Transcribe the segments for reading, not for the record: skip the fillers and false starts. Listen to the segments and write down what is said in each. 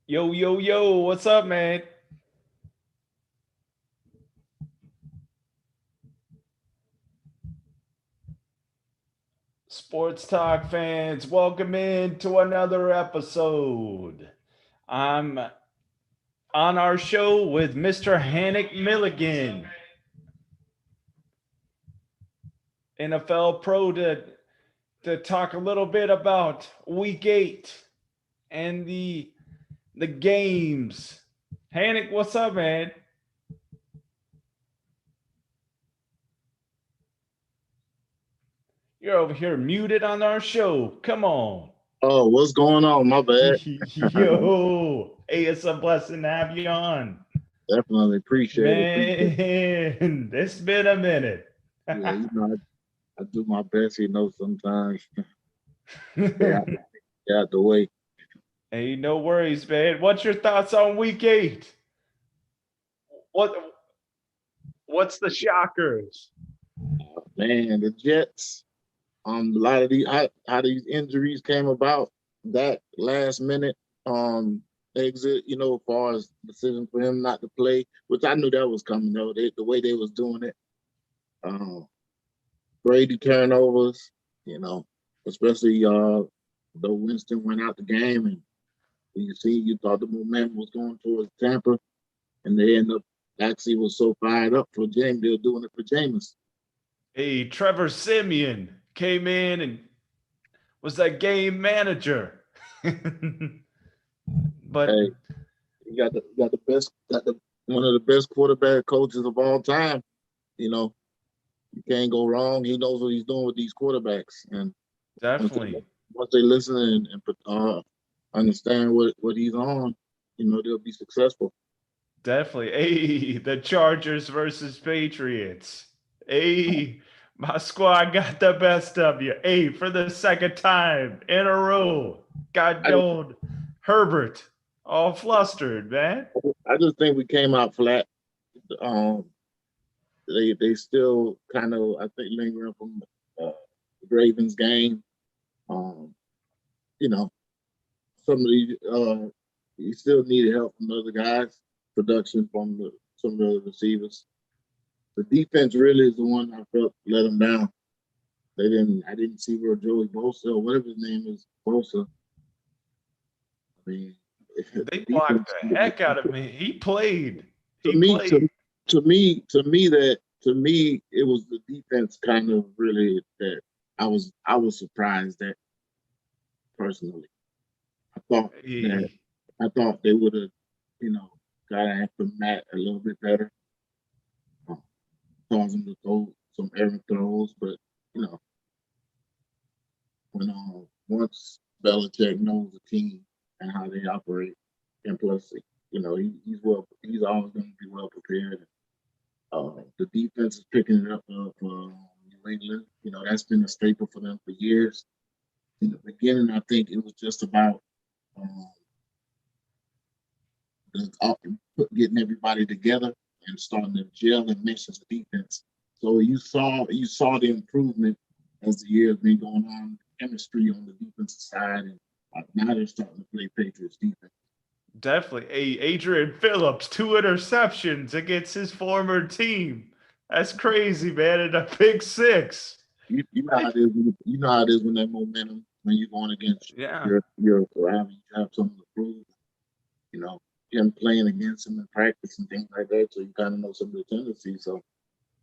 Yo, yo, yo, what's up, man? Sports Talk fans, welcome in to another episode. I'm on our show with Mr. Hannick Milligan, NFL pro, to talk a little bit about week 8 and the games. Hannick, what's up, man? You're over here muted on our show. Come on. Oh, what's going on? My bad. Yo, hey, it's a blessing to have you on. Definitely appreciate it. Man, it's been a minute. Yeah, I do my best, sometimes. Stay out, stay out the way. Hey, no worries, man. What's your thoughts on week 8? What what's the shockers? Man, the Jets, a lot of how these injuries came about, that last minute exit, as far as decision for him not to play, which I knew that was coming though. The way they was doing it. Um Brady turnovers, you know, especially though Winston went out the game and you thought the momentum was going towards Tampa, and they end up actually was so fired up for James, they were doing it for Jameis. Hey, Trevor Simeon came in and was that game manager. But Hey, you got the best, got the one of the best quarterback coaches of all time. You know, you can't go wrong. He knows what he's doing with these quarterbacks, and once they, definitely, once they listen and understand what he's on, they'll be successful. definitely. Hey, the Chargers versus Patriots. Hey, my squad got the best of you. Hey, for the second time in a row. God I just, old Herbert. All flustered, man. I just think we came out flat. Um, they still kind of, I think, lingering from the Ravens game. Um, you know, some of these you still needed help from other guys, production from some of the receivers. The defense really is the one I felt let them down. I didn't see where Joey Bosa or whatever his name is, Bosa. I mean, the They blocked defense the heck out of me. He played. to He me played. to me it was the defense kind of really that I was surprised at personally. I thought that He, I thought they would have, you know, got after Matt a little bit better, uh, cause him to throw some errant throws. But you know, when once Belichick knows the team and how they operate, and plus, he's always going to be well prepared. The defense is picking it up for New England. That's been a staple for them for years. In the beginning, I think it was just about um, getting everybody together and starting to gel and mesh as a defense. So you saw the improvement as the years been going on, chemistry on the defensive side, and now they're starting to play Patriots defense. definitely. Hey, Adrian Phillips, 2 interceptions against his former team. That's crazy, man. And a pick six. You know how Like, it is. You know how it is when that momentum when you're going against yeah, your rival, you have something to prove. You know, him playing against him in practice and things like that, so you kind of know some of the tendencies. So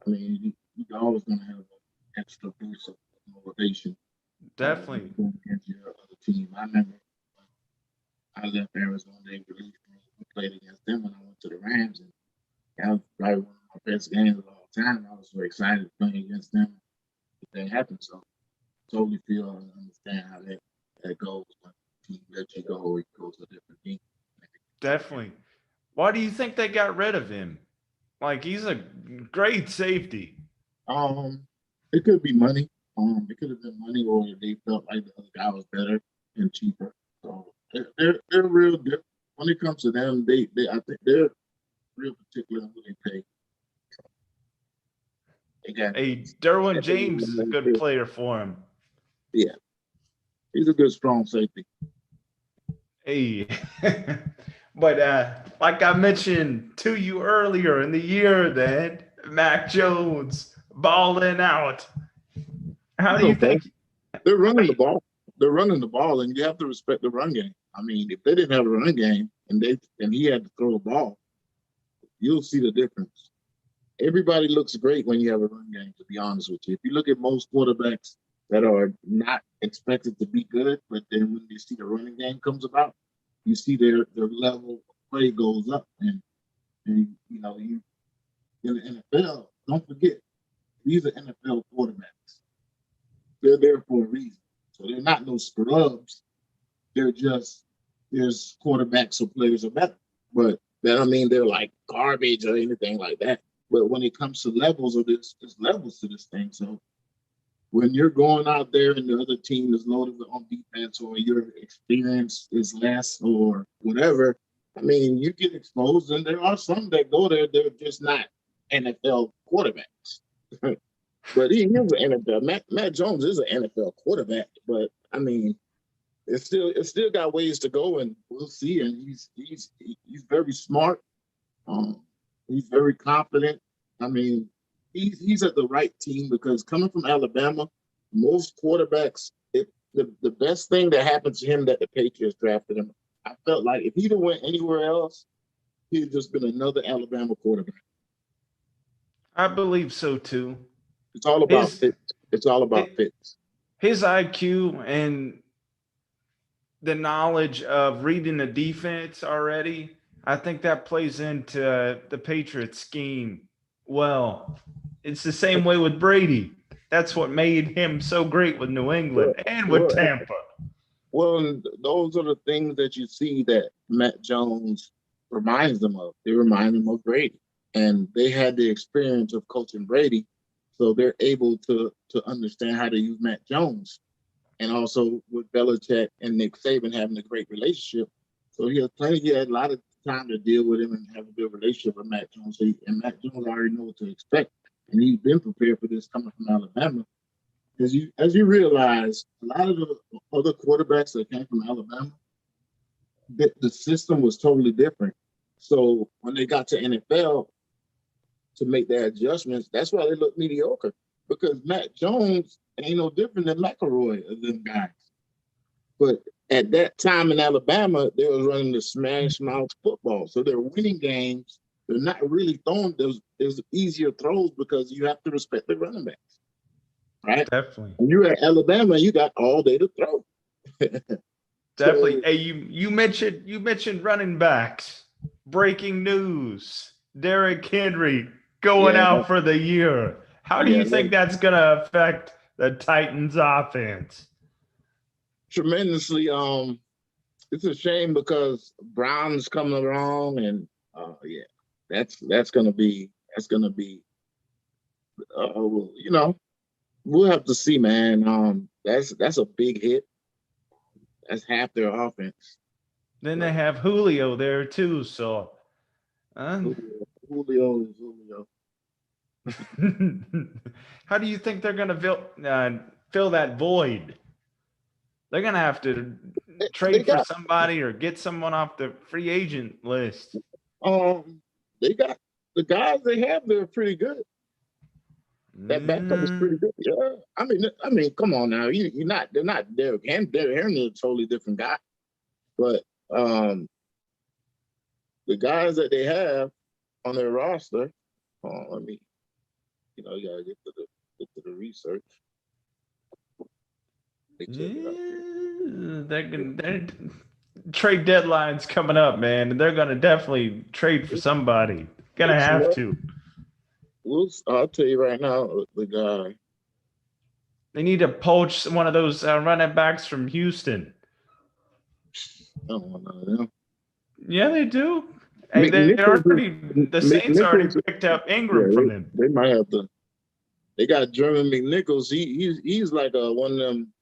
I mean, you're always going to have an extra boost of motivation when definitely. you're going against your other team. I remember I left Arizona, they released me. We played against them when I went to the Rams, and that was probably one of my best games of all time. I was so excited playing against them. That happened, so totally feel and understand how that goes when the team lets you go or you go to a different team. Definitely. Why do you think they got rid of him? Like, he's a great safety. Um, it could be money. It could have been money, or they felt like the other guy was better and cheaper. So they're real. When it comes to them, they I think they're real particular on who they pay. They got Hey, Derwin that they James is a good player for him. yeah, he's a good strong safety. Hey, but like I mentioned to you earlier in the year, that Mac Jones balling out. How It's do you okay. think? They're How running do the you, ball. They're running the ball, and you have to respect the run game. I mean, if they didn't have a run game and he had to throw the ball, you'll see the difference. Everybody looks great when you have a run game, to be honest with you. If you look at most quarterbacks that are not expected to be good, but then when you see the running game comes about, you see their level of play goes up. And you know, you in the NFL, don't forget, these are NFL quarterbacks. They're there for a reason. So they're not no scrubs. They're just there's quarterbacks or players are better. But that I mean they're like garbage or anything like that. But when it comes to levels of this, there's levels to this thing. So when you're going out there and the other team is loaded on defense or your experience is less or whatever, I mean, you get exposed, and there are some that go there, they're just not NFL quarterbacks. But he is an NFL. Matt Jones is an NFL quarterback, but I mean, it's still got ways to go, and we'll see. And he's very smart. Um, he's very confident. I mean, he's at the right team because coming from Alabama, most quarterbacks, the best thing that happened to him that the Patriots drafted him. I felt like if he'd have went anywhere else, he'd just been another Alabama quarterback. I believe so too. It's all about His fit. It's all about his fits. his IQ and the knowledge of reading the defense already, I think that plays into the Patriots scheme well. It's the same way with Brady. That's what made him so great with New Well, England and with well, Tampa. Well, those are the things that you see that Matt Jones reminds them of. They remind them of Brady, and they had the experience of coaching Brady, so they're able to understand how to use Matt Jones. And also with Belichick and Nick Saban having a great relationship, so he has plenty. He had a lot of time to deal with him and have a good relationship with Matt Jones. And Matt Jones already know what to expect, and he's been prepared for this coming from Alabama. As you realize, a lot of the other quarterbacks that came from Alabama, the system was totally different. So when they got to NFL to make their adjustments, that's why they look mediocre. Because Matt Jones ain't no different than McElroy or them guys. But at that time in Alabama, they was running the smash mouth football. So they're winning games. They're not really throwing those easier throws because you have to respect the running backs, right? Definitely. When you're at Alabama, you got all day to throw. Definitely. So Hey, you mentioned running backs. Breaking news. Derrick Henry going yeah, out for the year. How do yeah, you think that's gonna affect the Titans offense? tremendously. It's a shame because Brown's coming along, and yeah, that's gonna be. We'll have to see, man. That's a big hit. That's half their offense. Then they But have Julio there too. So, uh, Julio is Julio. how do you think they're gonna fill that void? They're gonna have to They trade for got somebody or get someone off the free agent list. um they got the guys they have. They're pretty good. That backup is pretty Mm, good. Yeah, I mean, come on now. You're not. They're not Derrick Henry. Derrick Henry is a totally different guy. But the guys that they have on their roster, let me, you gotta get to the research. They check it out. yeah, they're trade deadline's coming up, man, and they're gonna definitely trade for It's, somebody. Gonna it's have no. to. I'll tell you right now, the guy. They need to poach one of those running backs from Houston. I don't want none of them. Yeah, they do. Hey, they McNichols is already the Saints already McNichols. picked up Yeah, Ingram from them they might have to. They got German McNichols. He's like one of them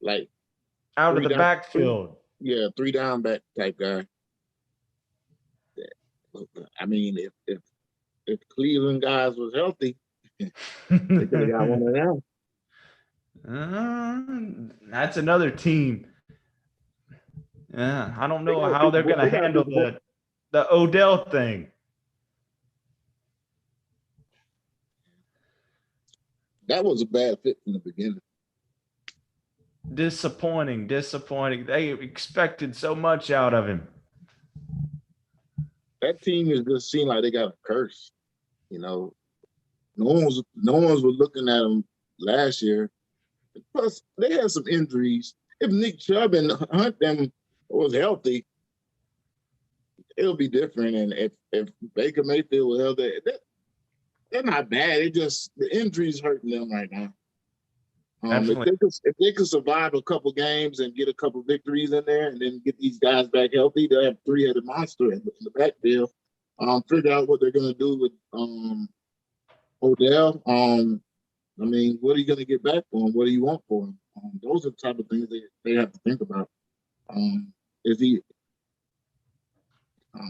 like out of three the down, three, backfield. yeah, three down back type guy. I mean, if Cleveland guys was healthy, they could have got one of them. That's another team. Yeah, I don't They know gotta how do they're gonna they gotta handle do more. the Odell thing. That was a bad fit from the beginning. Disappointing, disappointing. They expected so much out of him. That team is just seem like they got a curse. You know, no one's was looking at them last year. Plus, they had some injuries. If Nick Chubb and Hunt them was healthy, it'll be different. And if Baker Mayfield was healthy, they're not bad. It just the injuries hurting them right now. If Definitely. they could survive a couple games and get a couple victories in there, and then get these guys back healthy, they'll have three-headed monster in the backfield. Figure out what they're gonna do with Odell. I mean, what are you gonna get back for him? What do you want for him? Those are the type of things they have to think about. Is he? Uh,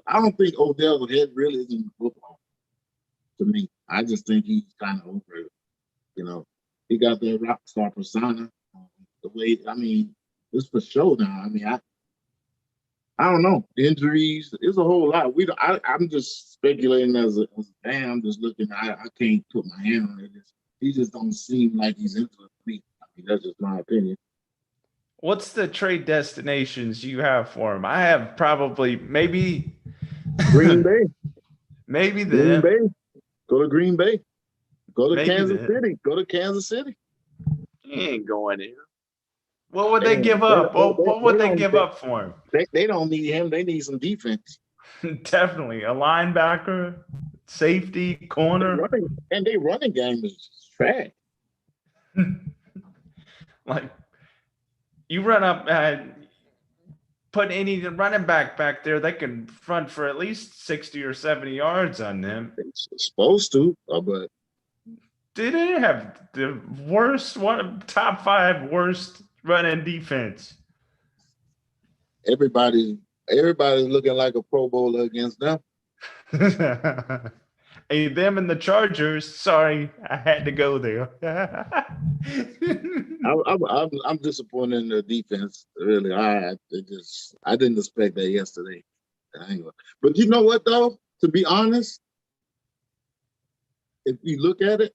I don't think Odell's head really is in football. To me, I just think he's kind of over it. You know, he got that rock star persona. The way, I mean, it's for show now. I mean, I don't know. Injuries, it's a whole lot. We don't, I'm just speculating as a fan. I'm just looking. I can't put my hand on it. He just don't seem like he's into it for me. I mean, that's just my opinion. What's the trade destinations you have for him? I have probably maybe Green Bay, maybe Green them. Bay, go to Green Bay, go to Maybe Kansas them. City, go to Kansas City. He ain't going there. What would they Damn, give up? What would they they don't give up for they don't need him. They need some defense. him? Definitely a linebacker, safety, They corner. running and they running game is trash. Like you run up, put any running back there, they can run for at least 60 or 70 yards on them. It's supposed to, but They didn't have the worst one, top 5 worst running defense. everybody's looking like a Pro Bowler against them. Hey, them and the Chargers. Sorry, I had to go there. I'm disappointed in the defense. Really, I didn't expect that yesterday. But you know what though? To be honest, if you look at it,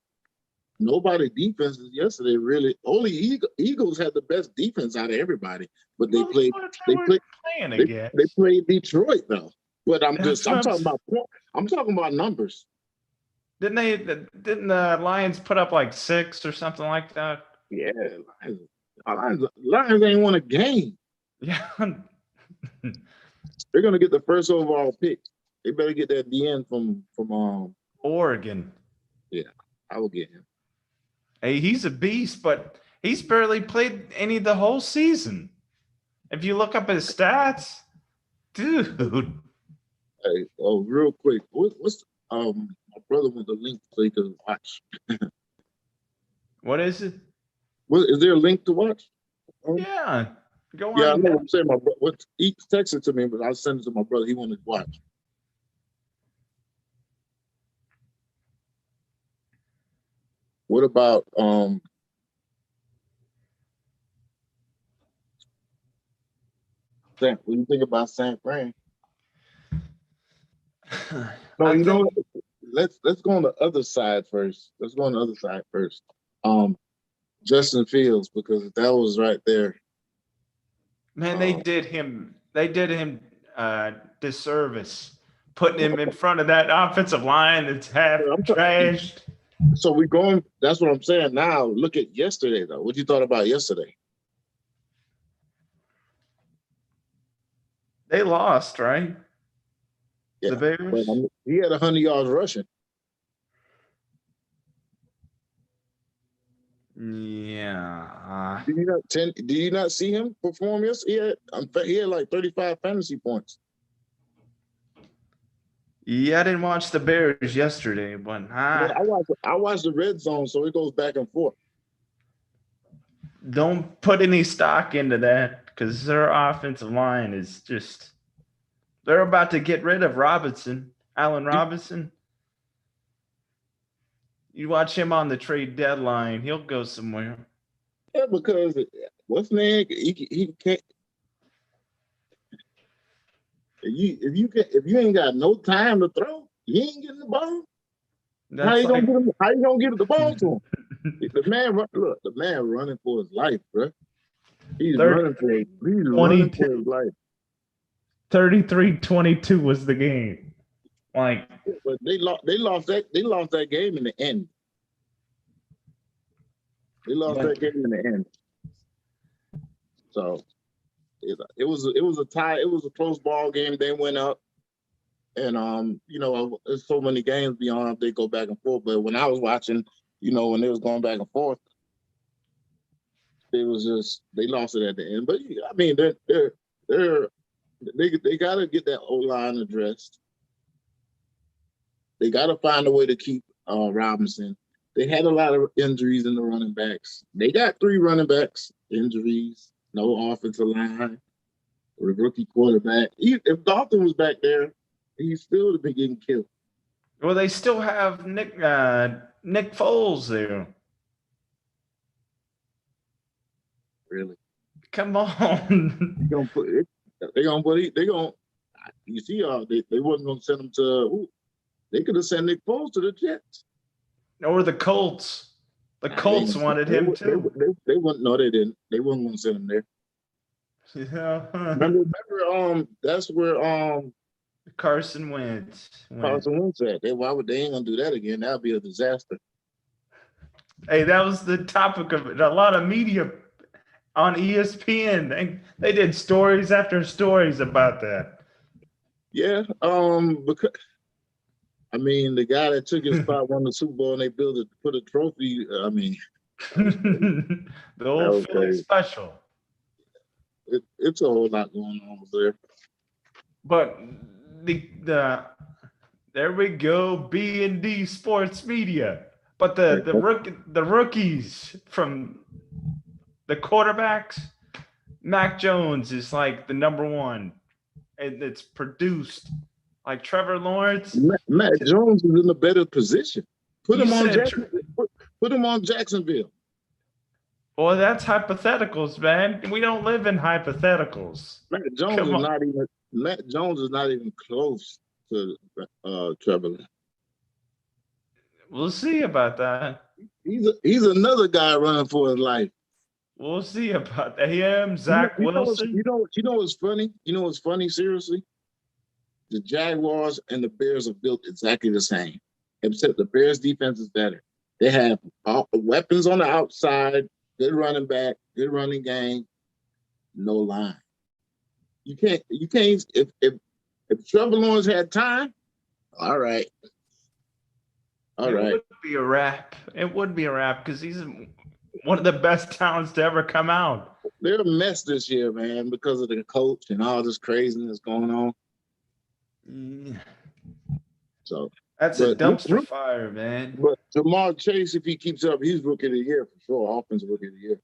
nobody defenses yesterday really. Only Eagles had the best defense out of everybody, but they Well, played. what They they were played. playing They, they against. played Detroit though. But That's what I'm talking about. I'm talking about numbers. didn't the Lions put up like 6 or something like that? Yeah, Lions ain't won a game. Yeah. They're gonna get the first overall pick. They better get that DN from Oregon. yeah, I will get him. Hey, he's a beast, but he's barely played any the whole season. If you look up his stats, dude. Hey, real quick, what's my brother wants a link so he can watch. What is it? What is there a link to watch? Yeah. Go Yeah, I on. know what I'm saying. He texted to me, but I'll send it to my brother. He wanted to watch. What about what do you think about San Fran? No, I you know think what? Let's go on the other side first. Let's go on the other side first. Justin Fields, because that was right there. man, Um, they did him disservice. Putting him in front of that offensive line that's half trashed. so we going. That's what I'm saying. Now look at yesterday though. What you thought about yesterday? They lost, right? Yeah, The but Bears? he had 100 yards rushing. Yeah. Did you not see him perform yesterday? He had like 35 fantasy points. Yeah, I didn't watch the Bears yesterday, but Yeah, I watched the red zone, so it goes back and forth. don't put any stock into that because their offensive line is just they're about to get rid of Allen Robinson. You watch him on the trade deadline, he'll go somewhere. Yeah, because what's name? He can't. If you ain't got no time to throw, you ain't getting the ball. That's How you gonna get the ball to him? The man running for his life, bro. He's running for his life. 33-22 was the game. Like, but they lost that game in the end. They lost that game in the end. So it was a tie. It was a close ball game. They went up, and there's so many games beyond they go back and forth. But when I was watching, when they was going back and forth, it was just they lost it at the end. But I mean, they got to get that O-line addressed. They got to find a way to keep Robinson. They had a lot of injuries in the running backs. They got 3 running backs, injuries, no offensive line, or a rookie quarterback. If Dalton was back there, he still would have been getting killed. Well, they still have Nick Foles there. Really? Come on. You see, they wasn't going to send him to. They could have sent Nick Foles to the Jets. Or the Colts. The Colts wanted him too. They wouldn't. No, they didn't. They wasn't going to send him there. Yeah. Remember, that's where Carson Wentz. Said. Why would they ain't gonna do that again? That'd be a disaster. Hey, that was the topic of it. A lot of media on ESPN. They did stories after stories about that. Yeah, because I mean, the guy that took his spot won the Super Bowl, and they put a trophy. I mean, the old Philly special. It's a whole lot going on there. But there we go, B&D Sports Media. But the rookies from the quarterbacks, Mac Jones is like the number one, and it's produced like Trevor Lawrence. Mac Jones is in a better position. Put him on Jacksonville. Well, that's hypotheticals, man. We don't live in hypotheticals. Mac Jones is not even close to Trevor. We'll see about that. He's another guy running for his life. We'll see about that. Him, Zach Wilson. You know what's funny? You know what's funny? Seriously, the Jaguars and the Bears are built exactly the same, except the Bears' defense is better. They have weapons on the outside, good running back, good running game, no line. You can't. If Trevor Lawrence had time, all right. It would be a wrap. It would be a wrap because he's one of the best talents to ever come out. They're a mess this year, man, because of the coach and all this craziness going on. Yeah. So that's a dumpster fire, man. But Jamar Chase, if he keeps up, he's rookie of the year for sure. Offensive rookie of the year.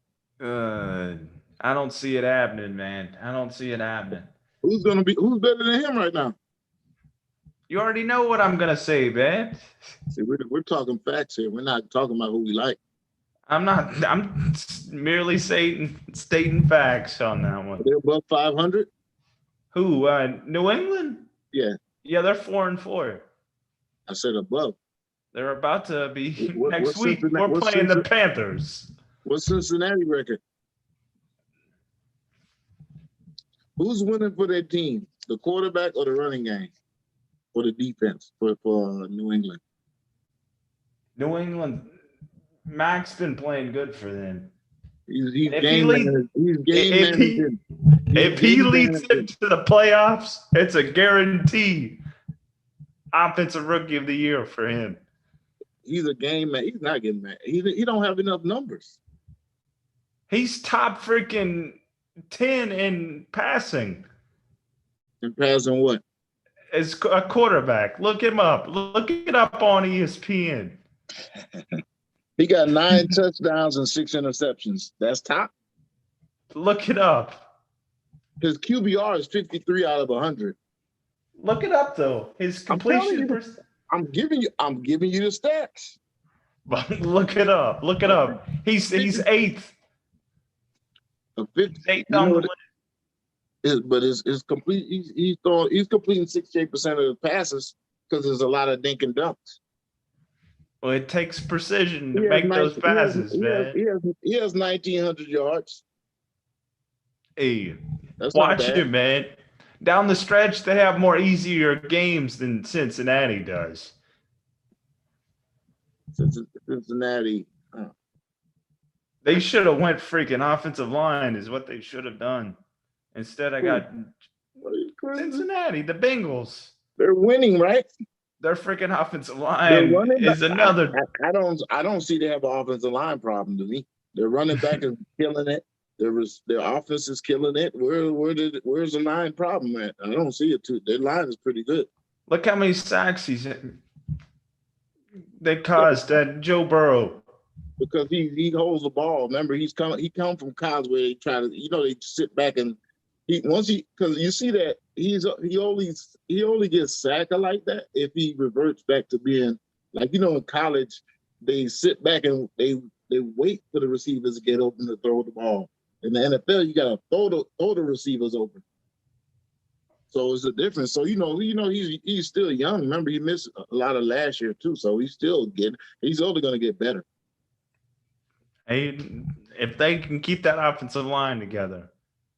I don't see it happening, man. I don't see it happening. Who's better than him right now? You already know what I'm gonna say, man. See, we're talking facts here. We're not talking about who we like. I'm merely stating facts on that one. They're above 500. Who? New England? Yeah. Yeah, they're 4-4. I said above. They're about to be next week. We're playing the Panthers. What's Cincinnati record? Who's winning for their team? The quarterback or the running game? Or the defense for New England? New England. Mac's been playing good for them. If he leads them to the playoffs, it's a guarantee. Offensive rookie of the year for him. He's a game man. He's not getting mad. He don't have enough numbers. He's top freaking 10 in passing. In passing what? As a quarterback. Look him up. Look it up on ESPN. He got 9 touchdowns and 6 interceptions. That's top. Look it up. His QBR is 53 out of 100. Look it up though. His completion. I'm giving you the stats. Look it up. Look it up. He's 8th. He's 8th on the list. It's complete. He's completing 68% of the passes because there's a lot of dink and dunks. Well, it takes precision to He has make those 19, he has passes, he has man. he has 1,900 yards. Hey, That's not watch bad. it, man. Down the stretch, they have more easier games than Cincinnati does. Cincinnati. They should have went freaking offensive line is what they should have done. Instead, I got What are you crazy? Cincinnati, the Bengals. They're winning, right? Their freaking offensive They're line running back. is another. I don't see they have an offensive line problem to me. Their running back is killing it. Their offense is killing it. Where's the line problem at? I don't see it too. Their line is pretty good. Look how many sacks they Yeah, caused at Joe Burrow. because he holds the ball. Remember, he come from college where they try to they sit back and because you see that he only gets sacked like that if he reverts back to being like in college they sit back and they wait for the receivers to get open to throw the ball. In the NFL, you gotta throw the receivers open. So it's a difference. So he's still young. Remember, he missed a lot of last year too. So he's only gonna get better. Hey, if they can keep that offensive line together,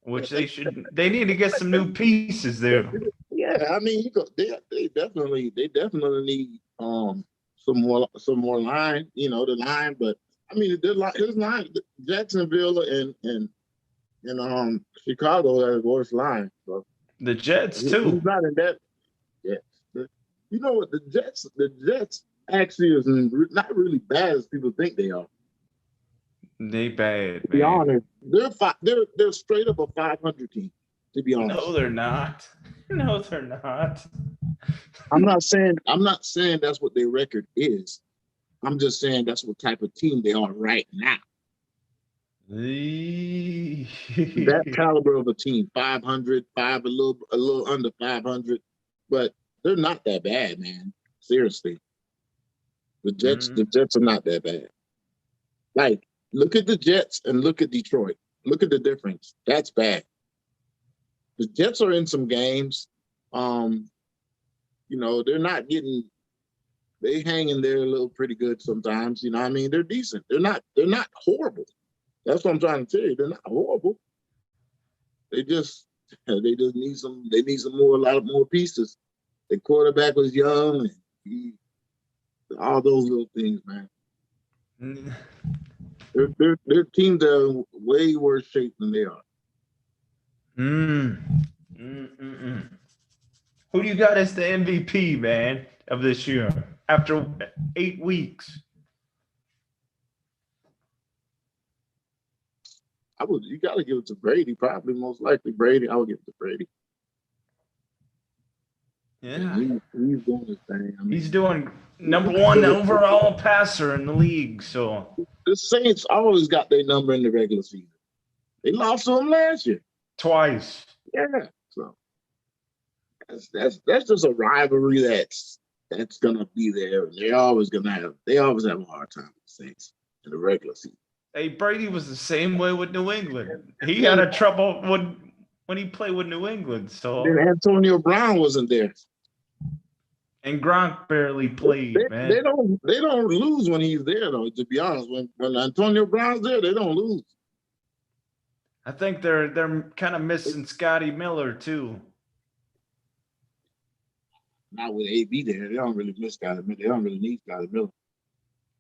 which they should, they need to get some new pieces there. Yeah, I mean, they definitely need some more line, the line. But I mean, his line, Jacksonville and Chicago has worse line. So The Jets he's too. not in that. Yeah, you know what? The Jets actually is not really bad as people think they are. They bad, To be man. honest, they're straight up a 500 team. To be honest, No, they're not. No, they're not. I'm not saying that's what their record is. I'm just saying that's what type of team they are right now. That caliber of a team, 500, a little under 500, but they're not that bad, man. Seriously, the Jets are not that bad. Like, look at the Jets and look at Detroit. Look at the difference. That's bad. The Jets are in some games. They're not getting. They hang in there a little pretty good sometimes. You know what I mean? They're decent. They're not horrible. That's what I'm trying to tell you. They're not horrible. They just need a lot more pieces. The quarterback was young and all those little things, man. Their teams are in way worse shape than they are. Who do you got as the MVP, man, of this year after 8 weeks? You got to give it to Brady. Probably most likely Brady. I would give it to Brady. Yeah, he's doing his thing. I mean, he's doing number one overall passer in the league. So the Saints always got their number in the regular season. They lost to them last year twice. Yeah, so that's just a rivalry that's gonna be there. They always have a hard time with the Saints in the regular season. Hey, Brady was the same way with New England. He had a trouble when he played with New England. So then Antonio Brown wasn't there, and Gronk barely played. Man, they don't lose when he's there though. To be honest, when Antonio Brown's there, they don't lose. I think they're kind of missing Scotty Miller too. Not with AB there, they don't really miss Scotty Miller. They don't really need Scotty Miller.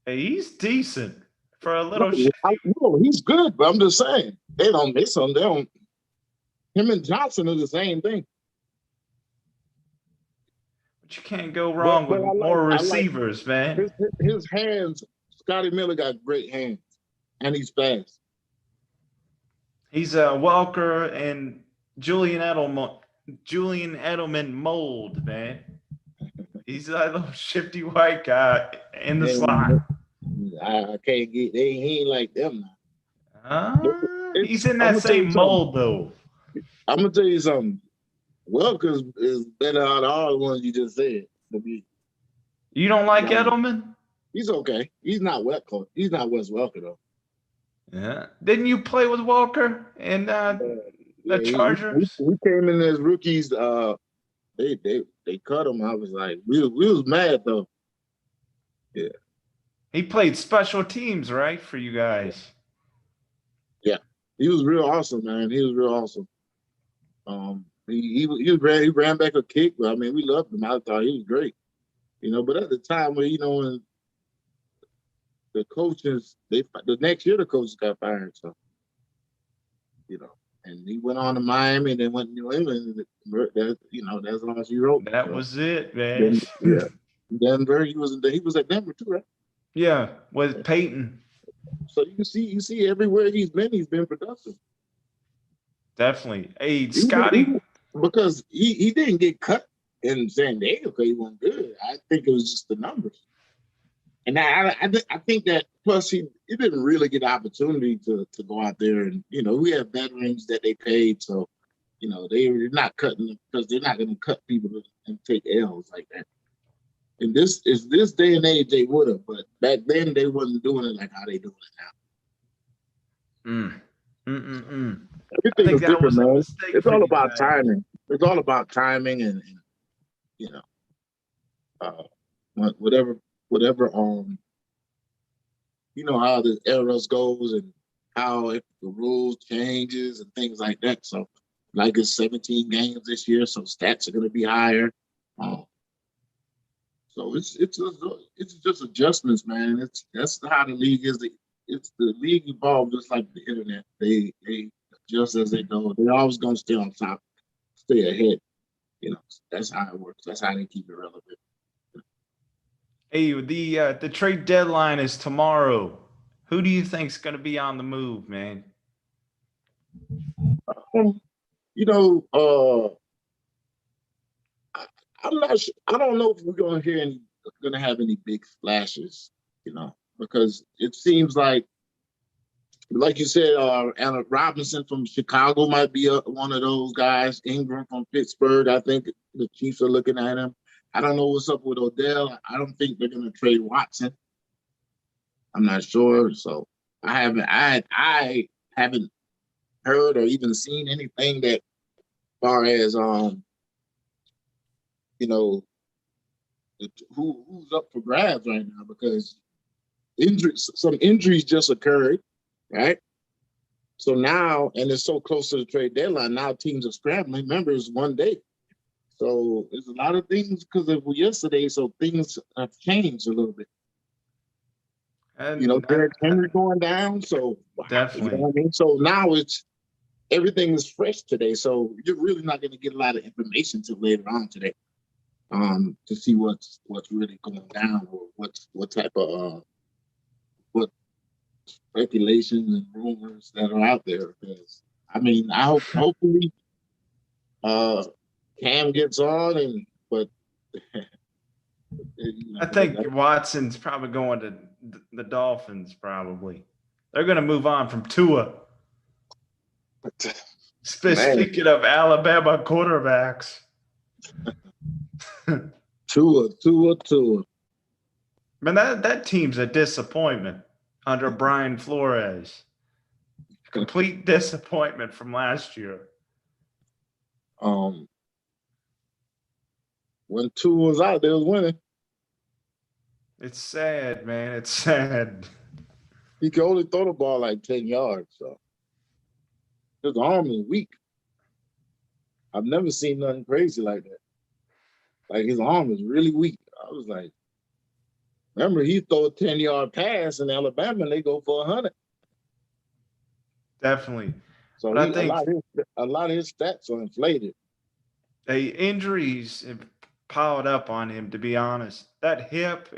Hey, he's decent for a little. No, he's good, but I'm just saying they don't miss him. They don't. Him and Johnson are the same thing. But you can't go wrong with more receivers, man. His hands, Scotty Miller got great hands, and he's fast. He's a Welker and Julian Edelman mold, man. He's a little shifty white guy in the slot. I can't get. He ain't like them. He's in that same mold, though. I'm gonna tell you something. Welker is better out of all the ones you just said. You don't like Edelman? He's okay. He's not Welker. He's not Wes Welker though. Yeah. Didn't you play with Welker? And The Chargers. we came in as rookies. They cut him. I was like, we was mad though. Yeah. He played special teams, right, for you guys. Yeah, he was real awesome, man. He was real awesome. He ran back a kick, but I mean, we loved him. I thought he was great, But at the time, when when the coaches, the next year the coaches got fired, so and he went on to Miami and then went to New England. That's all she wrote. That was it, man. Yeah, Denver. He was at Denver too, right? Yeah, with Peyton. So you see everywhere he's been productive. Definitely. Hey, Scotty. Because he didn't get cut in San Diego because he wasn't good. I think it was just the numbers. And I think that plus he didn't really get the opportunity to go out there and we have veterans that they paid, so they're not cutting because they're not going to cut people and take L's like that. And this day and age they would have, but back then they wasn't doing it like how they doing it now. Everything is different, man. It's all about timing. It's all about timing and whatever how the eras goes and how if the rules changes and things like that. So like it's 17 games this year, so stats are going to be higher. So it's just adjustments, man. That's how the league is. It's the league evolved just like the internet. They adjust as they go. They're always going to stay on top, stay ahead. That's how it works. That's how they keep it relevant. Hey, the trade deadline is tomorrow. Who do you think's going to be on the move, man? I'm not sure. I don't know if we're going to have any big flashes, because it seems like you said, Allen Robinson from Chicago might be one of those guys. Ingram from Pittsburgh. I think the Chiefs are looking at him. I don't know what's up with Odell. I don't think they're going to trade Watson. I'm not sure. So I haven't heard or even seen anything that far as who's up for grabs right now, because some injuries just occurred, right? So now, and it's so close to the trade deadline, now teams are scrambling. Remember, it's one day. So there's a lot of things because of yesterday, so things have changed a little bit. And Derrick Henry going down, so definitely. You know what I mean? So now everything is fresh today. So you're really not going to get a lot of information till later on today, to see what's really going down or what type of what speculations and rumors that are out there. Because I mean, hopefully Cam gets on, but I think Watson's probably going to the Dolphins. Probably they're going to move on from Tua. Speaking of Alabama quarterbacks, Tua. Man, that team's a disappointment under Brian Flores. Complete disappointment from last year. When Tua was out, they was winning. It's sad, man. It's sad. He could only throw the ball like 10 yards, so his arm is weak. I've never seen nothing crazy like that. Like, his arm is really weak. I was like, remember, he throw a 10-yard pass in Alabama and they go for 100. Definitely. So I think a lot of his stats are inflated. Injuries have piled up on him, to be honest. That hip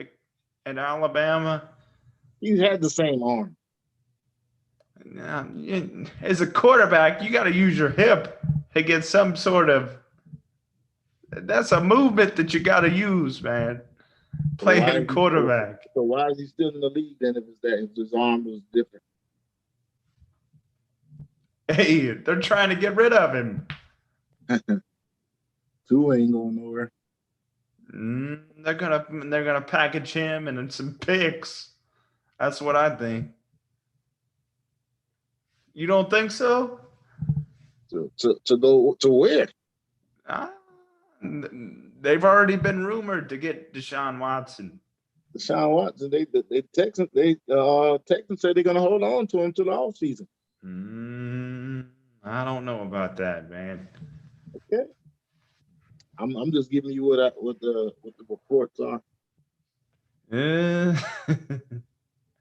in Alabama. He's had the same arm. As a quarterback, you got to use your hip to get some sort of. That's a movement that you got to use, man. Playing quarterback. So why is he still in the league then if his arm was different? Hey, they're trying to get rid of him. Tua ain't going nowhere. They're gonna package him and then some picks. That's what I think. You don't think so? To go to where? They've already been rumored to get Deshaun Watson. Deshaun Watson, Texans said they're gonna hold on to him till the offseason. I don't know about that, man. Okay. I'm just giving you what the reports are. Uh,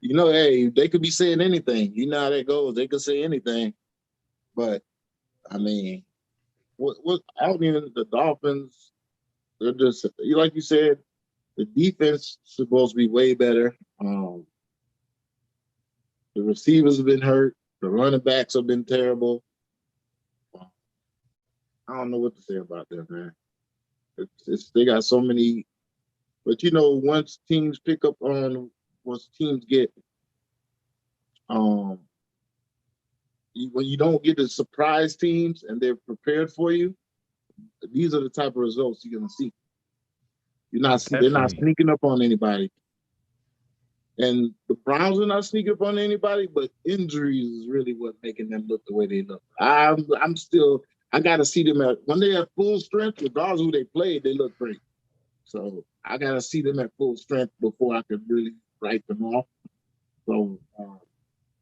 You know, hey, they could be saying anything. You know how that goes. They could say anything. But I mean, what I don't even the Dolphins, they're just like you said, the defense is supposed to be way better. The receivers have been hurt, the running backs have been terrible. I don't know what to say about that, man. They got so many, but you know, once teams get when you don't get the surprise teams and they're prepared for you, these are the type of results you're gonna see. They're not sneaking up on anybody. And the Browns are not sneaking up on anybody, but injuries is really what making them look the way they look. I gotta see them when they have full strength, regardless of who they play, they look great. So I gotta see them at full strength before I can really write them off. So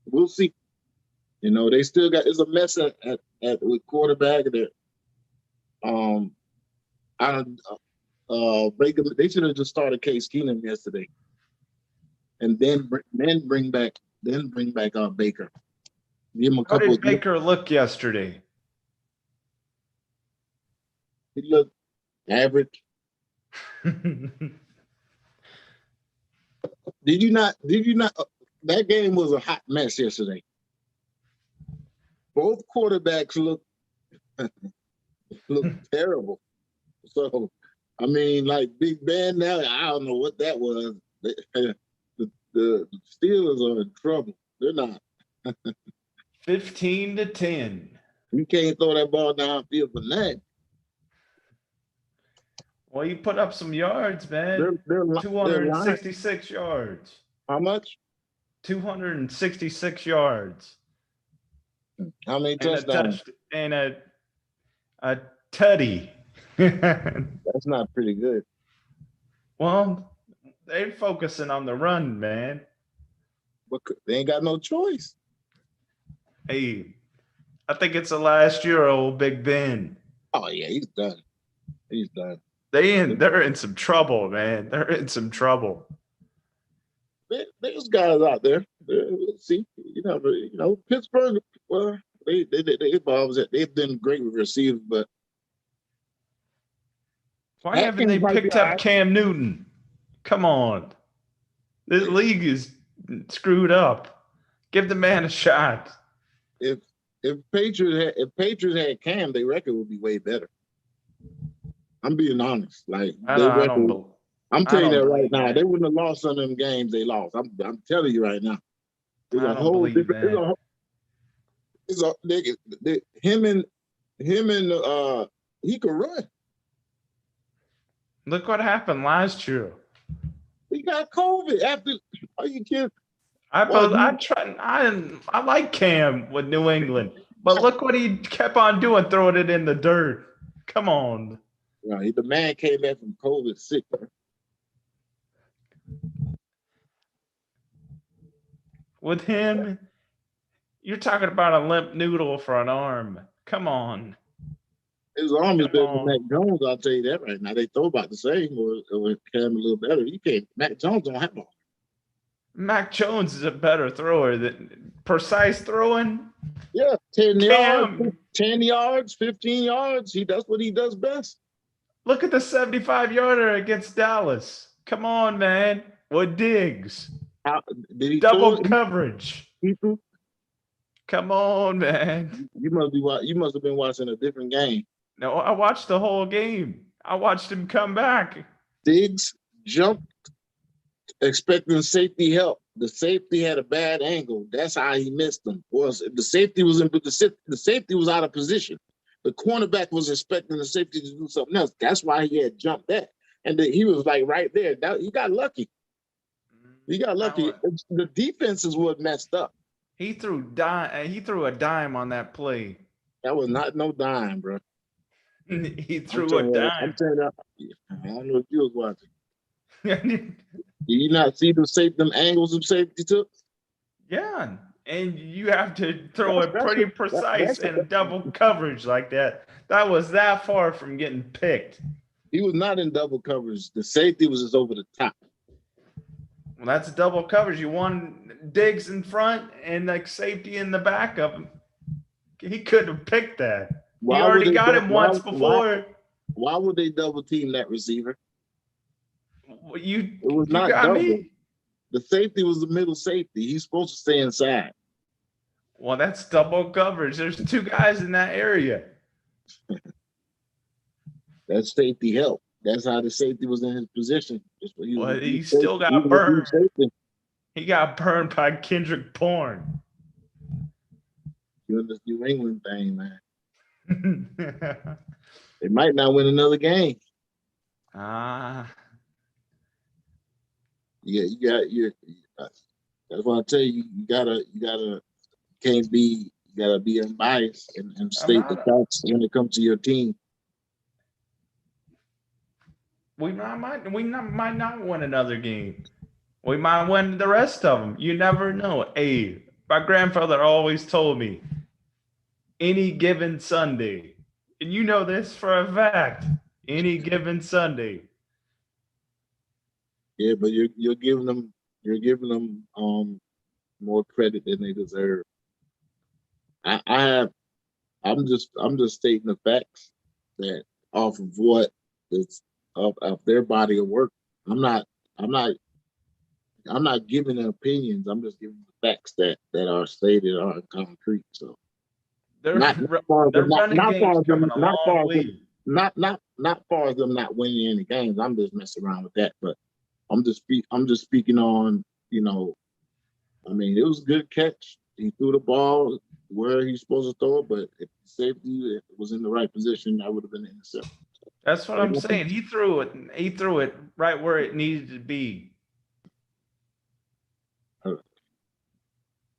we'll see. You know, they still got it's a mess with quarterback there. They should have just started Case Keenum yesterday, and then bring back Baker. Give him a How couple. did Baker look yesterday? He looked average. Did you not? That game was a hot mess yesterday. Both quarterbacks looked terrible. So, I mean, like Big Ben now, I don't know what that was. The Steelers are in trouble. They're not. 15-10. You can't throw that ball downfield for that. Well, you put up some yards, man. They're 266 yards. How much? 266 yards. How many touchdowns? And a tutty. That's not pretty good. Well, they're focusing on the run, man. But they ain't got no choice. Hey, I think it's the last year of old Big Ben. Oh yeah, he's done. He's done. They're in some trouble, man. They're in some trouble. There's guys out there. We'll see. You know, Pittsburgh. Well, they've been great with receivers, but why haven't they picked up Cam Newton? Come on, this league is screwed up. Give the man a shot. If Patriots had Cam, their record would be way better. I'm being honest. Like I'm telling you that right now. They wouldn't have lost some of them games they lost. I'm telling you right now. There's a whole different. He could run. Look what happened last year. He got COVID after. Are you kidding? I like Cam with New England, but look what he kept on doing, throwing it in the dirt. Come on. Right, the man came back from COVID sick. With him, you're talking about a limp noodle for an arm. Come on. His arm is better than Mac Jones, I'll tell you that right now. They throw about the same or Cam a little better. You can't. Mac Jones don't have one. Mac Jones is a better thrower than precise throwing. Yeah, 10 yards, 15 yards. That's what he does best. Look at the 75-yarder against Dallas. Come on, man. With Diggs. Did he double coverage? He threw? Come on, man. You must have been watching a different game. No, I watched the whole game. I watched him come back. Diggs jumped, expecting safety help. The safety had a bad angle. That's how he missed him. The safety was out of position. The cornerback was expecting the safety to do something else. That's why he had jumped that. And he was like right there. He got lucky. He got lucky. The defense is what messed up. He threw a dime on that play. That was not no dime, bro. He I'm threw a telling you, dime. I don't know if you was watching. Did you not see them angles of safety took? Yeah, and you have to throw it That's pretty what precise in double coverage like that. That was that far from getting picked. he was not in double coverage. The safety was just over the top. Well, that's double coverage. You want Diggs in front and like safety in the back of him. He couldn't have picked that. He Why would already they? got him once Why? before. Why would they double team that receiver? You It was you not got double. me. The safety was the middle safety. He's supposed to stay inside. Well, that's double coverage. There's two guys in that area. That safety helped. That's how the safety was in his position. Well, he still got burned. He got burned by Kendrick Bourne. Doing this New England thing, man. They might not win another game. Yeah, that's why I tell you, you gotta be unbiased and state the facts when it comes to your team. We might not win another game. We might win the rest of them. You never know. Hey, my grandfather always told me, any given Sunday, and you know this for a fact, any given Sunday. Yeah, but you're giving them more credit than they deserve. I'm just stating the facts that off of what is of their body of work. I'm not giving them opinions. I'm just giving the facts that are stated are concrete. So not far as them not far as them not winning any games. I'm just messing around with that. But I'm just speaking on, I mean, it was a good catch. He threw the ball where he's supposed to throw it, but if the safety was in the right position, that would have been an interception. That's what I'm saying. He threw it right where it needed to be.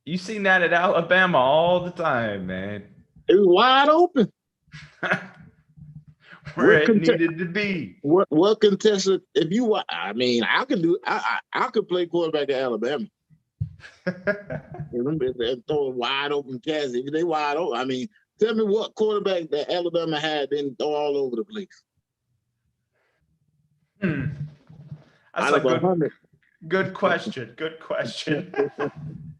You seen that at Alabama all the time, man. It was wide open. Where it needed to be. What contested? If you, I mean, I could play quarterback at Alabama. They're throwing wide open catches. If they wide open, I mean, tell me what quarterback that Alabama had didn't throw all over the place. That's a good question. Good question.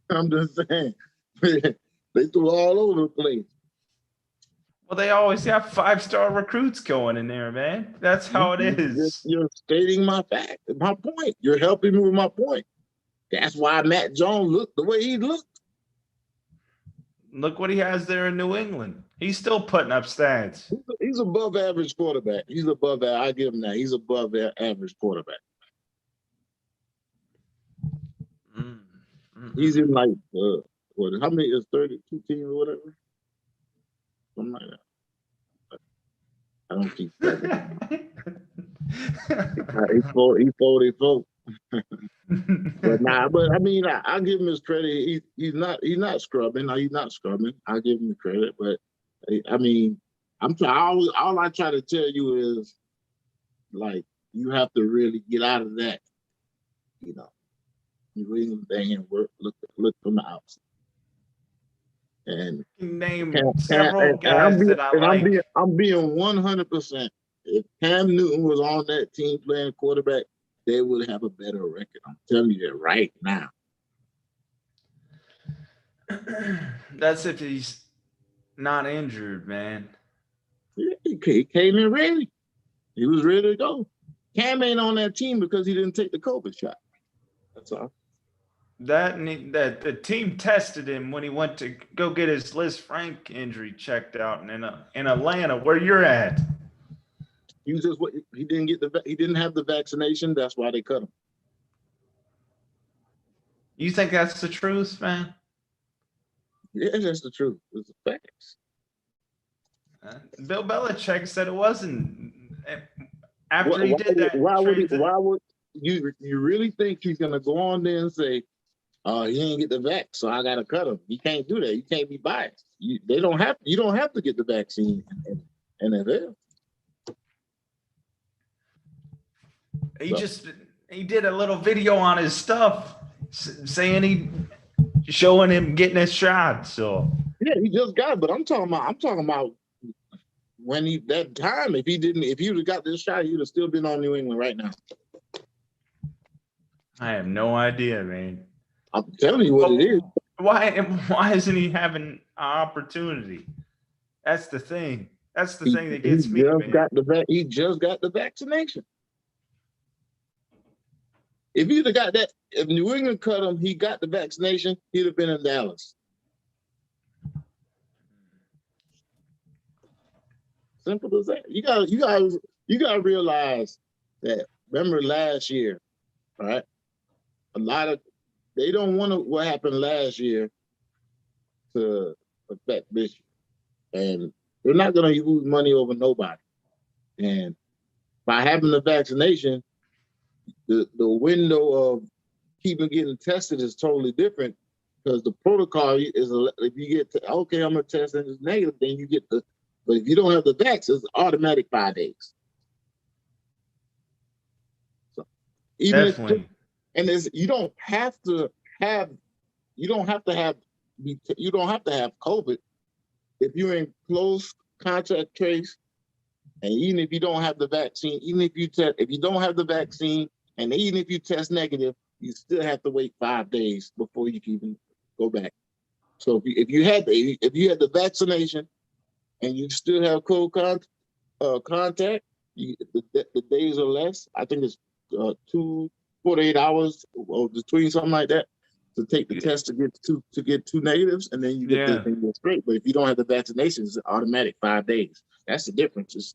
I'm just saying, they threw all over the place. Well, they always have 5-star recruits going in there, man. That's how it is. You're stating my point. You're helping me with my point. That's why Matt Jones looked the way he looked. Look what he has there in New England. He's still putting up stats. He's above average quarterback. He's above that. I give him that. He's above average quarterback. He's in like how many is 32 teams or whatever? Something like that. I don't keep track. He's 44. but I mean, I give him his credit. He's not scrubbing. He's not scrubbing. I give him the credit, but I mean, all I try to tell you is, like, you have to really get out of that, New England thing and look from the outside. And name several guys that I like. I'm being 100%. If Cam Newton was on that team playing quarterback, they would have a better record. I'm telling you that right now. That's if he's not injured, man. Yeah, he came in ready. He was ready to go. Cam ain't on that team because he didn't take the COVID shot. That's all. That the team tested him when he went to go get his Liz Frank injury checked out in Atlanta, where you're at. He was just he didn't have the vaccination. That's why they cut him. You think that's the truth, man? Yeah, that's the truth. It's the facts. Bill Belichick said it wasn't. After he did that, why would you really think he's gonna go on there and say, He didn't get the vax, so I gotta cut him. You can't do that. You can't be biased. You don't have to get the vaccine in NFL. He did a little video on his stuff saying showing him getting his shot. So yeah, he just got it. But I'm talking about when if he would have got this shot, he would have still been on New England right now. I have no idea, man. I'm telling you what it is. Why isn't he having an opportunity? That's the thing. That's the thing that gets me, man. He just got the vaccination. If he'd have got that, if New England cut him, he got the vaccination, he'd have been in Dallas. Simple as that. You gotta realize that. Remember last year, right? They don't want what happened last year to affect this year, and they're not gonna use money over nobody. And by having the vaccination, the window of keeping getting tested is totally different, because the protocol is if you get I'm gonna test and it's negative, then you get the. But if you don't have the vax, it's automatic 5 days. So Definitely. You don't have to have COVID if you're in close contact trace, and even if you don't have the vaccine, if you don't have the vaccine, and even if you test negative, you still have to wait 5 days before you can even go back. So if you had the vaccination and you still have close contact, the days are less. I think it's 48 hours or between, something like that, to take the test to get two negatives, and then you get the thing straight. But if you don't have the vaccination, it's automatic 5 days. That's the difference.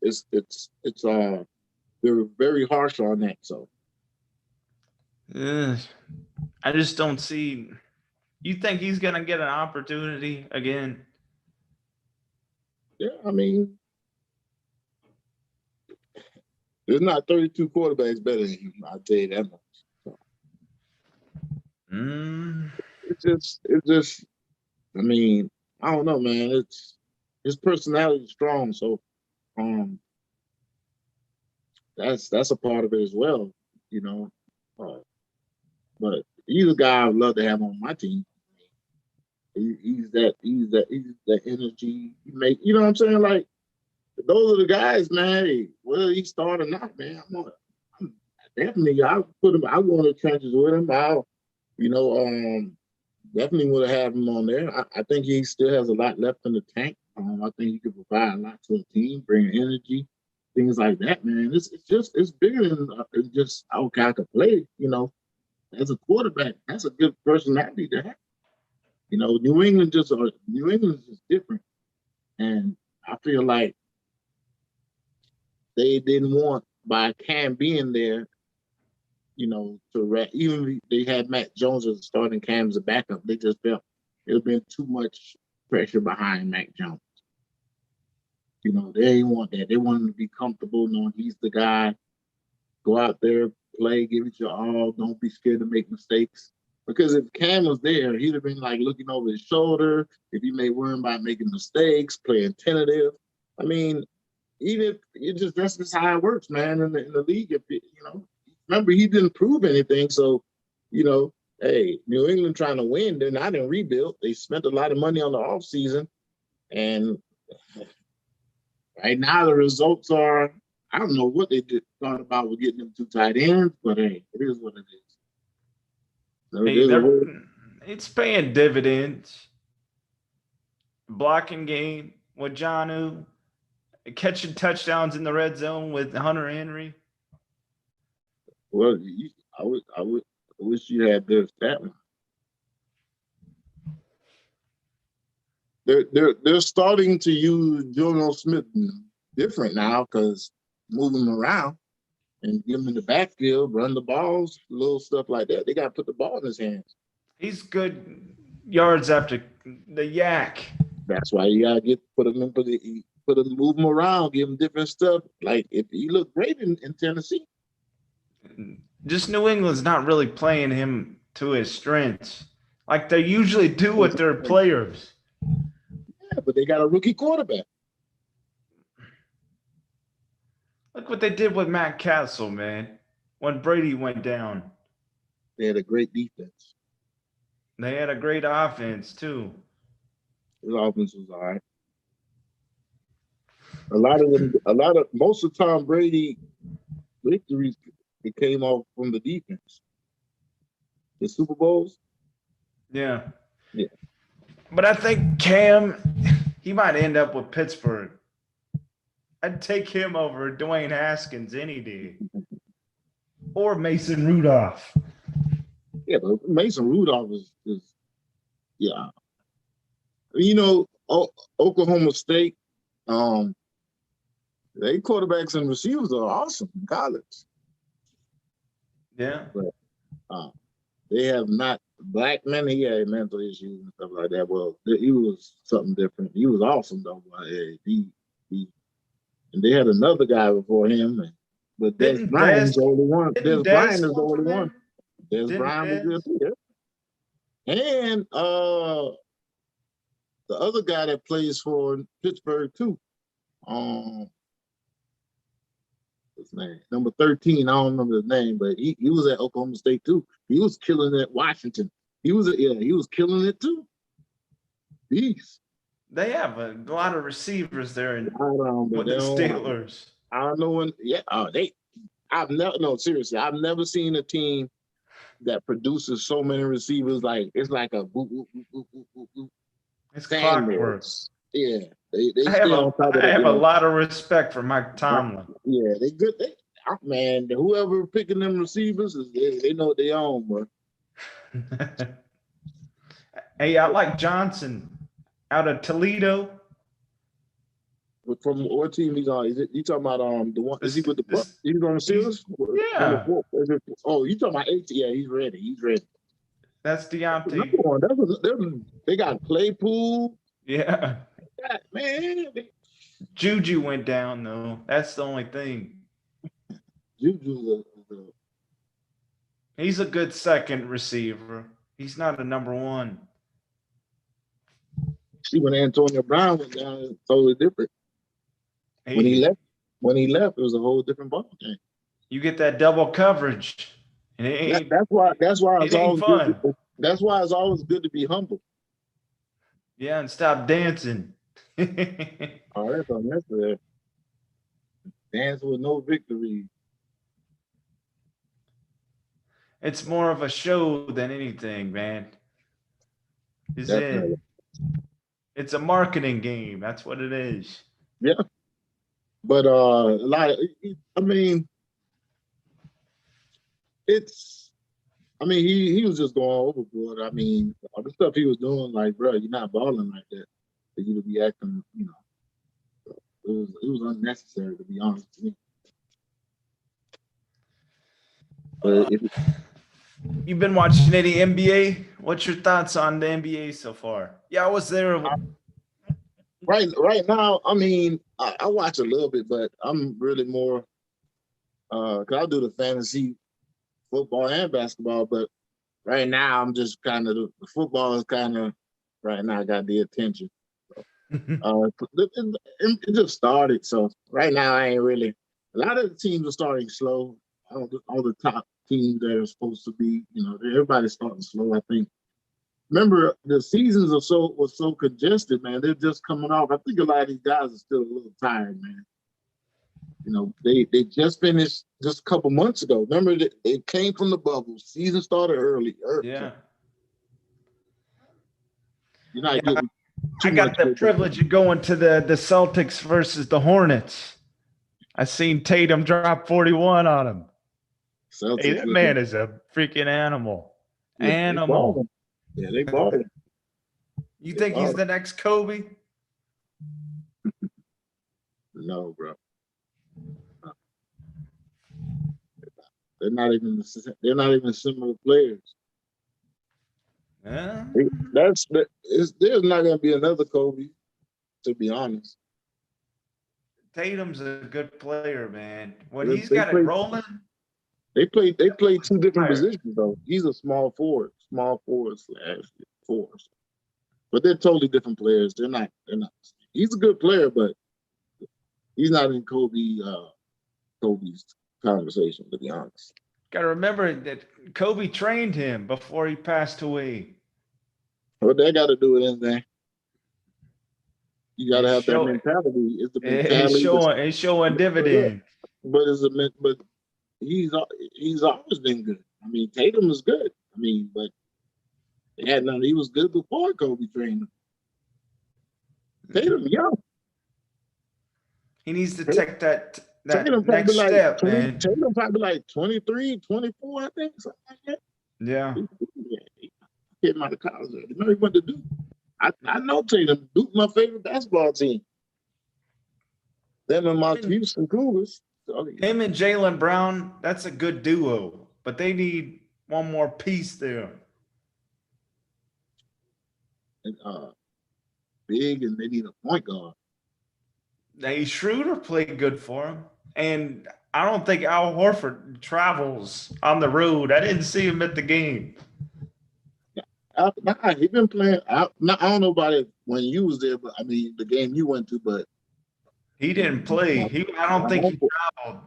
They're very harsh on that. So I just don't see. You think he's gonna get an opportunity again? Yeah, I mean, there's not 32 quarterbacks better than him. I'll tell you that much. So. It's just. I mean, I don't know, man. His personality is strong, so that's a part of it as well, you know. But he's a guy I'd love to have on my team. He's that energy. You know what I'm saying? Like, those are the guys, man. Hey, whether he start or not, man, I'm definitely. I'll put him. I'll go in the trenches with him. Definitely would have him on there. I think he still has a lot left in the tank. I think he could provide a lot to the team, bring energy, things like that, man. It's bigger than just how guy could play. You know, as a quarterback, that's a good personality to have. You know, New England is just different, and I feel like they didn't want, by Cam being there, you know, even they had Matt Jones as starting, Cam as a backup. They just felt it would been too much pressure behind Mac Jones. You know, they didn't want that. They wanted him to be comfortable, knowing he's the guy. Go out there, play, give it your all. Don't be scared to make mistakes. Because if Cam was there, he'd have been like looking over his shoulder. If he may worry about making mistakes, playing tentative. I mean, even if that's just how it works, man. In the league, remember, he didn't prove anything. So, you know, hey, New England trying to win, they're not in rebuild. They spent a lot of money on the offseason. And right now the results are, I don't know what they thought about with getting them 2 tight ends, but hey, it is what it is. So it's paying dividends. Blocking game with Jonnu, catching touchdowns in the red zone with Hunter Henry. Well, I wish you had this stat line. They're starting to use Jono Smith different now, because move him around and give him in the backfield, run the balls, little stuff like that. They got to put the ball in his hands. He's good yards after the yak. That's why you gotta move him around, give him different stuff. Like, if he looked great in Tennessee. Just New England's not really playing him to his strengths. like they usually do with their players. Yeah, but they got a rookie quarterback. Look what they did with Matt Castle, man. When Brady went down, They had a great defense. they had a great offense too. His offense was all right. Most of Tom Brady victories, it came off from the defense. The Super Bowls. Yeah. Yeah. But I think Cam, he might end up with Pittsburgh. I'd take him over Dwayne Haskins any day. Or Mason Rudolph. Yeah, but Mason Rudolph is yeah. You know, Oklahoma State, they quarterbacks and receivers are awesome in college. Yeah. But they have not. Blackman, he had mental issues and stuff like that. Well, he was something different. He was awesome though. And they had another guy before him, but Des Bryant is the only one. Des Bryant is the only one. Des Bryant was there too. Yeah. And the other guy that plays for Pittsburgh too. His name number 13. I don't remember his name, but he was at Oklahoma State too. He was killing it at Washington. He was killing it too. Beast. They have a lot of receivers there with the Steelers. I don't know when. Yeah, seriously, I've never seen a team that produces so many receivers. Like it's like a boop, boop, boop, boop, boop, boop. It's clockwork. Yeah, they I have a lot of respect for Mike Tomlin. Yeah, they good. Man, whoever picking them receivers, they know what they own, bro. Hey, I like Johnson out of Toledo. From what team he's on? You talking about the one? Is he with the Bucks? He's on the Steelers? Yeah. You talking about 18? Yeah, he's ready. He's ready. That's Deontay. They got Claypool. Yeah. Man. Juju went down though. That's the only thing. Juju. He's a good second receiver. He's not a number one. See, when Antonio Brown went down, it's totally different. Hey. When he left, it was a whole different ball game. You get that double coverage. That's why it's always fun. That's why it's always good to be humble. Yeah, and stop dancing. Oh, that's unnecessary. Dance with no victory. It's more of a show than anything, man. It's a marketing game. That's what it is. Yeah. But he was just going overboard. I mean, all the stuff he was doing, like, bro, you're not balling like that. For you to be acting, it was unnecessary, to be honest with me. But you've been watching any NBA? What's your thoughts on the NBA so far? Yeah, I was there. Right now, I mean, I watch a little bit, but I'm really more because I do the fantasy football and basketball, but right now I'm just kind of the football is kind of right now got the attention. So, it just started, so right now I ain't really. A lot of the teams are starting slow. All the top teams that are supposed to be, everybody's starting slow. I think. Remember, the seasons was so congested, man. They're just coming off. I think a lot of these guys are still a little tired, man. They just finished just a couple months ago. Remember, it came from the bubble. Season started early. Yeah. I got the privilege of going to the Celtics versus the Hornets. I seen Tatum drop 41 on him. Hey, that man is a freaking animal. Yeah, animal. Yeah, they bought it. You think he's the next Kobe? No, bro. They're not even similar players. Yeah. There's not gonna be another Kobe, to be honest. Tatum's a good player, man. When he's got it rolling, They play two different Player. positions though. He's a small forward slash forward. But they're totally different players. They're not. He's a good player, but he's not in Kobe's conversation, to be honest. Got to remember that Kobe trained him before he passed away. What they got to do with anything? You got to have that Show- mentality. It's the mentality. It's showing dividends. But he's always been good. I mean, Tatum is good. I mean, but he was good before Kobe trained him. Tatum young. He needs to take that Tatum next like step, 20, man. Tatum probably like 23, 24, I think, something like that. Yeah. He came out of college. You know what to do. I know Tatum. Duke, my favorite basketball team. Them and my Houston Cougars. Him and Jaylen Brown, that's a good duo, but they need one more piece there. Big, and they need a point guard. Now, Schroeder played good for him, and I don't think Al Horford travels on the road. I didn't see him at the game. He been playing. I don't know about it when you was there, but I mean the game you went to, but he didn't play. I don't think he traveled.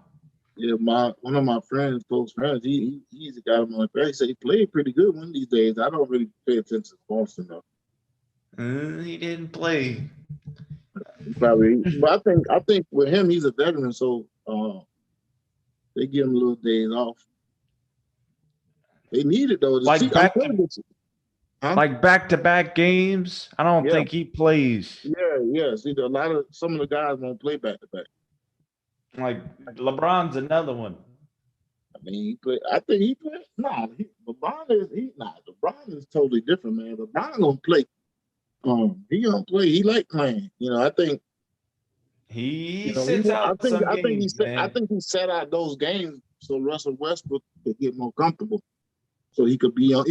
Yeah, one of my close friends, he's a guy on my face. He said he played pretty good one of these days. I don't really pay attention to Boston though. He didn't play. Probably, but I think with him, he's a veteran, so they give him a little days off. They need it though. Like back-to-back games. I don't think he plays. Yeah. See, some of the guys won't play back-to-back. Like LeBron's another one. I mean, he played. I think he played. LeBron is totally different, man. LeBron gonna play. He gonna play. He like playing. I think he sits out some games, I think he set out those games so Russell Westbrook could get more comfortable, so he could be on.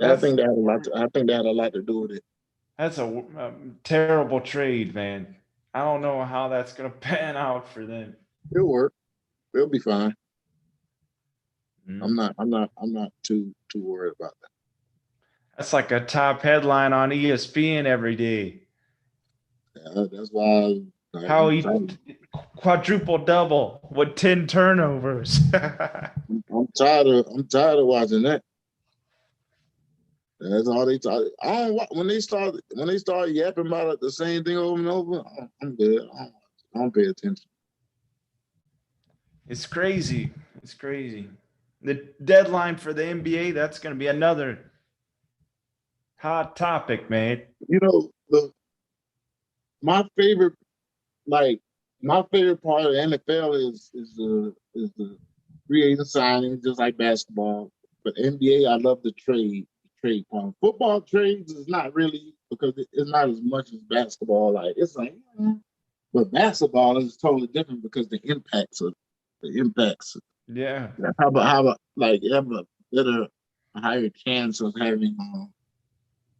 I think that had a lot to do with it. That's a terrible trade, man. I don't know how that's gonna pan out for them. It'll work. They'll be fine. I'm not too worried about that. That's like a top headline on ESPN every day. Yeah, that's why. How he quadruple double with 10 turnovers. I'm tired of watching that. That's all they talk. When they start yapping about it, the same thing over and over. I'm good. I don't pay attention. It's crazy. The deadline for the NBA, that's going to be another hot topic, man. My favorite part of the NFL is the free agent signing, just like basketball. But NBA, I love the trade part. Football trades is not really, because it's not as much as basketball. But basketball is totally different because the impacts. Yeah. You have a higher chance of having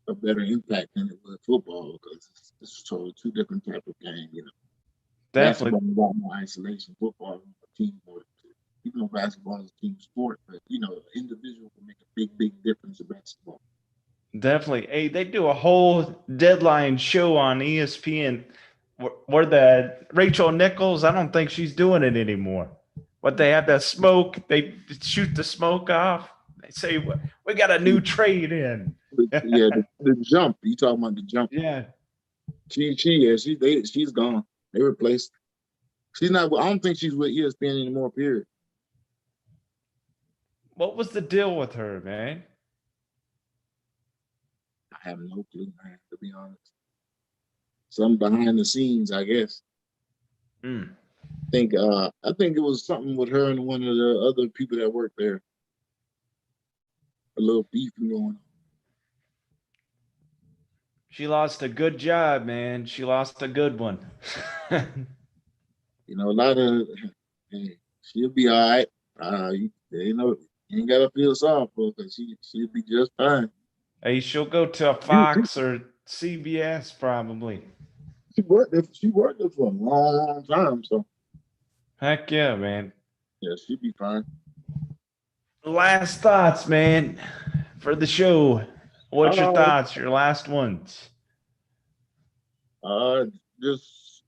a better impact than it would football, because it's totally two different type of game. Definitely. Basketball is a lot more isolation. Football is a team sport. Even though basketball is a team sport, but an individual can make a big difference in basketball. Definitely. Hey, they do a whole deadline show on ESPN where the Rachel Nichols, I don't think she's doing it anymore. But they have that smoke, they shoot the smoke off. They say, we got a new trade in. Yeah, the jump. You talking about the jump? Yeah. She's gone. They replaced. She's not. I don't think she's with ESPN anymore. Period. What was the deal with her, man? I have no clue, man. To be honest, something behind the scenes, I guess. I think it was something with her and one of the other people that worked there. A little beef going on. She lost a good job, man. She lost a good one. A lot of she'll be all right. You ain't gotta feel sorry for her, because she'll be just fine. Hey, she'll go to a Fox or CBS probably. She worked there for a long time, so. Heck yeah, man. Yeah, she'd be fine. Last thoughts, man, for the show. What's your Uh, thoughts? Your last ones? just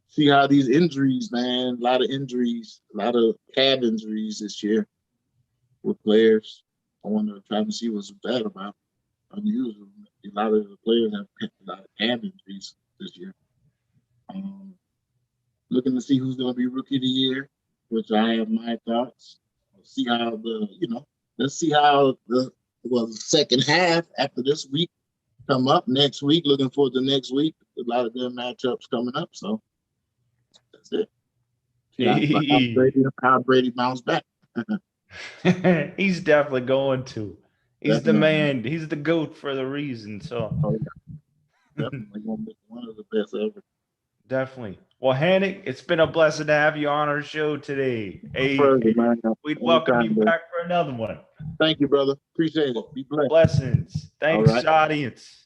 see how these injuries, man. A lot of injuries, a lot of calf injuries this year with players. I want to try to see what's that about. Unusual. A lot of the players have a lot of calf injuries this year. Um, Looking to see who's going to be rookie of the year, which I have my thoughts. We'll see how let's see how the second half after this week come up next week. Looking forward to next week. A lot of good matchups coming up. So that's it. See how Brady bounced back. He's definitely going to. He's the Definitely. man. He's the GOAT for the reason. So Oh, yeah. Definitely going to be one of the best ever. definitely. Well, Hannick, it's been a blessing to have you on our show today. Hey, Pleasure, man. we'd welcome you Anytime, bro. back for another one. Thank you, brother. Appreciate it. Be blessed. Blessings. All Thanks, right. audience.